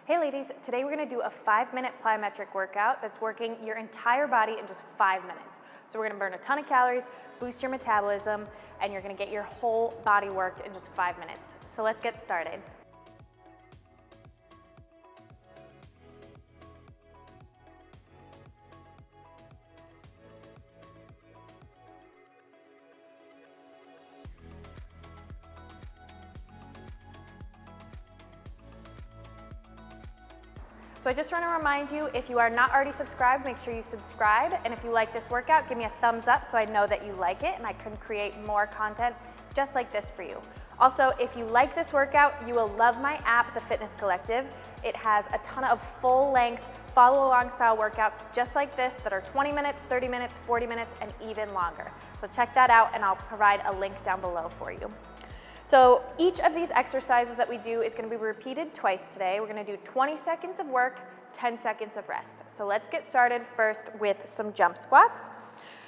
Hey ladies, today we're gonna do a 5-minute plyometric workout that's working your entire body in just 5 minutes. So we're gonna burn a ton of calories, boost your metabolism, and you're gonna get your whole body worked in just 5 minutes. So let's get started. So I just want to remind you, if you are not already subscribed, make sure you subscribe. And if you like this workout, give me a thumbs up so I know that you like it and I can create more content just like this for you. Also, if you like this workout, you will love my app, The Fitness Collective. It has a ton of full-length, follow-along style workouts just like this that are 20 minutes, 30 minutes, 40 minutes, and even longer. So check that out and I'll provide a link down below for you. So each of these exercises that we do is going to be repeated twice today. We're going to do 20 seconds of work, 10 seconds of rest. So let's get started first with some jump squats.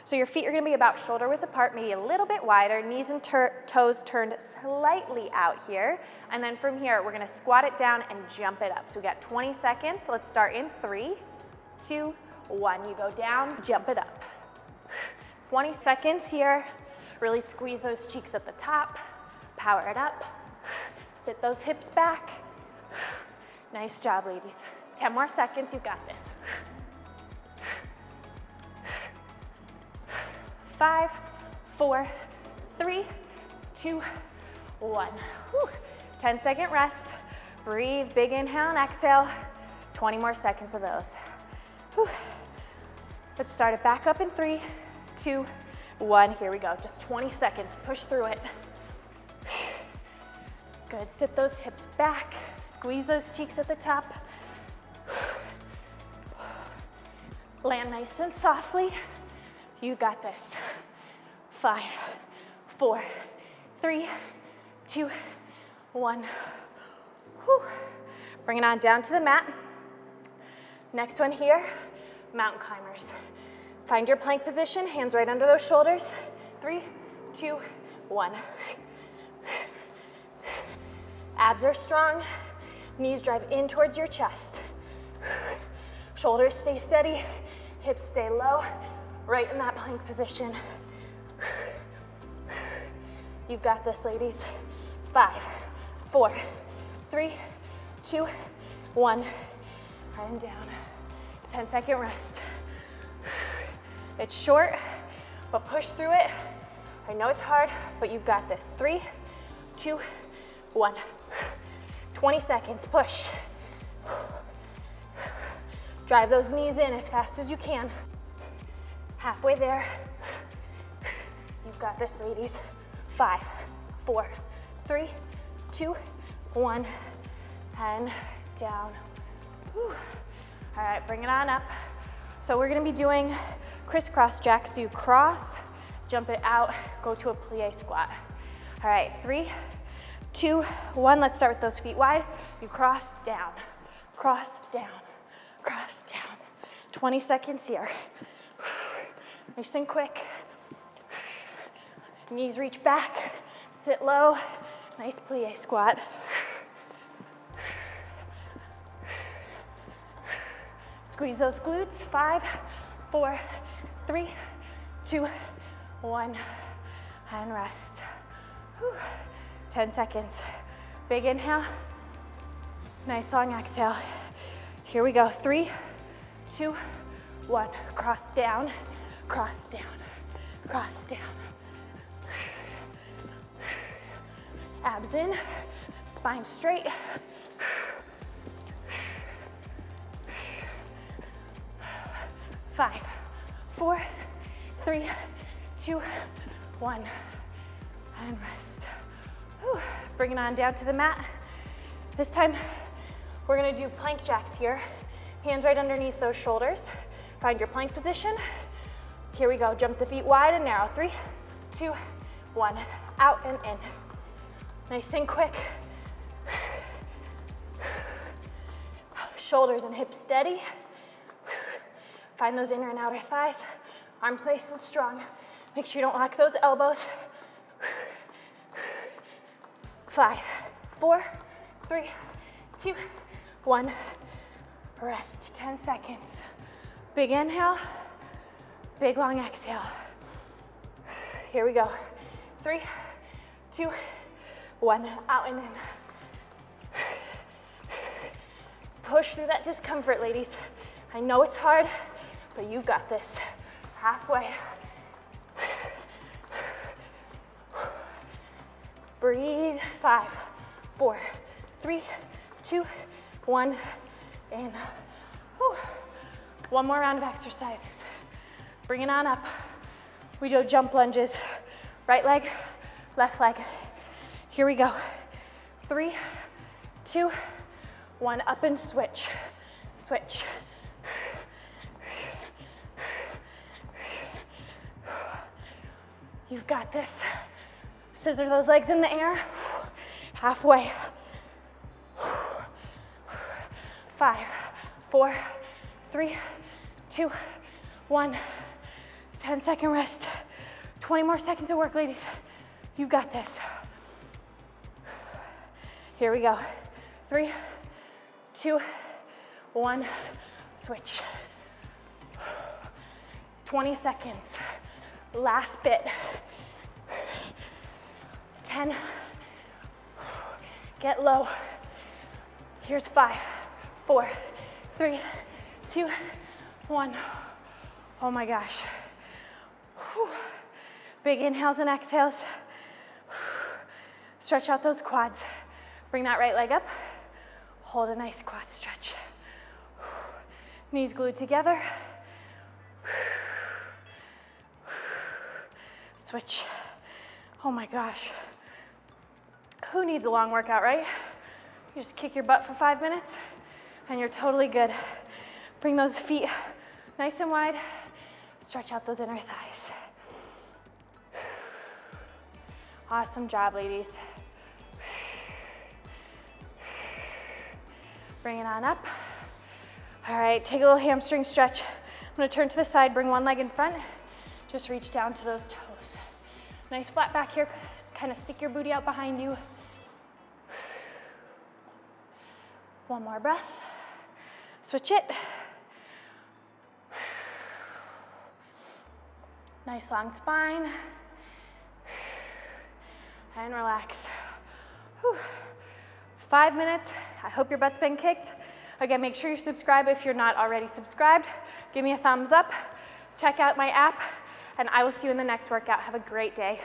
So your feet are going to be about shoulder width apart, maybe a little bit wider, knees and toes turned slightly out here. And then from here, we're going to squat it down and jump it up. So we got 20 seconds. Let's start in 3, 2, 1. You go down, jump it up. 20 seconds here. Really squeeze those cheeks at the top. Power it up, sit those hips back. Nice job, ladies. 10 more seconds, you got this. 5, 4, 3, 2, 1. 10-second rest. Breathe, big inhale and exhale. 20 more seconds of those. Whew. Let's start it back up in 3, 2, 1. Here we go, just 20 seconds, push through it. Good, sit those hips back, squeeze those cheeks at the top. Land nice and softly. You got this. 5, 4, 3, 2, 1. Whew. Bring it on down to the mat. Next one here, mountain climbers. Find your plank position, hands right under those shoulders. 3, 2, 1. Abs are strong, knees drive in towards your chest. Shoulders stay steady, hips stay low, right in that plank position. You've got this, ladies. 5, 4, 3, 2, 1, and down. 10-second rest. It's short, but push through it. I know it's hard, but you've got this. 3, 2, 1. 20 seconds, push. Drive those knees in as fast as you can. Halfway there. You've got this, ladies. 5, 4, 3, 2, 1, and down. Whew. All right, bring it on up. So we're gonna be doing crisscross jacks. So you cross, jump it out, go to a plie squat. All right, 3, 2, 1, let's start with those feet wide. You cross down, cross down, cross down. 20 seconds here. Nice and quick. Knees reach back, sit low, nice plie squat. Squeeze those glutes. 5, 4, 3, 2, 1, and rest. Whew. 10 seconds. Big inhale. Nice long exhale. Here we go. 3, 2, 1. Cross down, cross down, cross down. Abs in, spine straight. 5, 4, 3, 2, 1, and rest. Whew. Bring it on down to the mat. This time, we're gonna do plank jacks here. Hands right underneath those shoulders. Find your plank position. Here we go, jump the feet wide and narrow. 3, 2, 1, out and in. Nice and quick. Shoulders and hips steady. Find those inner and outer thighs. Arms nice and strong. Make sure you don't lock those elbows. 5, 4, 3, 2, 1. Rest, 10 seconds. Big inhale, big long exhale. Here we go. 3, 2, 1. Out and in. Push through that discomfort, ladies. I know it's hard, but you've got this. Halfway. Breathe. 5, 4, 3, 2, 1. In. Whew. One more round of exercises. Bring it on up. We do jump lunges. Right leg, left leg. Here we go. 3, 2, 1. Up and switch. Switch. You've got this. Scissor those legs in the air. Halfway. 5, 4, 3, 2, 1. 10-second rest. 20 more seconds of work, ladies. You've got this. Here we go. 3, 2, 1. Switch. 20 seconds. Last bit. 10. Get low. Here's 5, 4, 3, 2, 1. Oh my gosh. Whew. Big inhales and exhales. Stretch out those quads. Bring that right leg up. Hold a nice quad stretch. Knees glued together. Switch. Oh my gosh. Who needs a long workout, right? You just kick your butt for 5 minutes and you're totally good. Bring those feet nice and wide. Stretch out those inner thighs. Awesome job, ladies. Bring it on up. All right, take a little hamstring stretch. I'm gonna turn to the side, bring one leg in front. Just reach down to those toes. Nice flat back here. Just kind of stick your booty out behind you. One more breath. Switch it. Nice long spine. And relax. Whew. 5 minutes. I hope your butt's been kicked. Again, make sure you subscribe if you're not already subscribed. Give me a thumbs up. Check out my app, and I will see you in the next workout. Have a great day.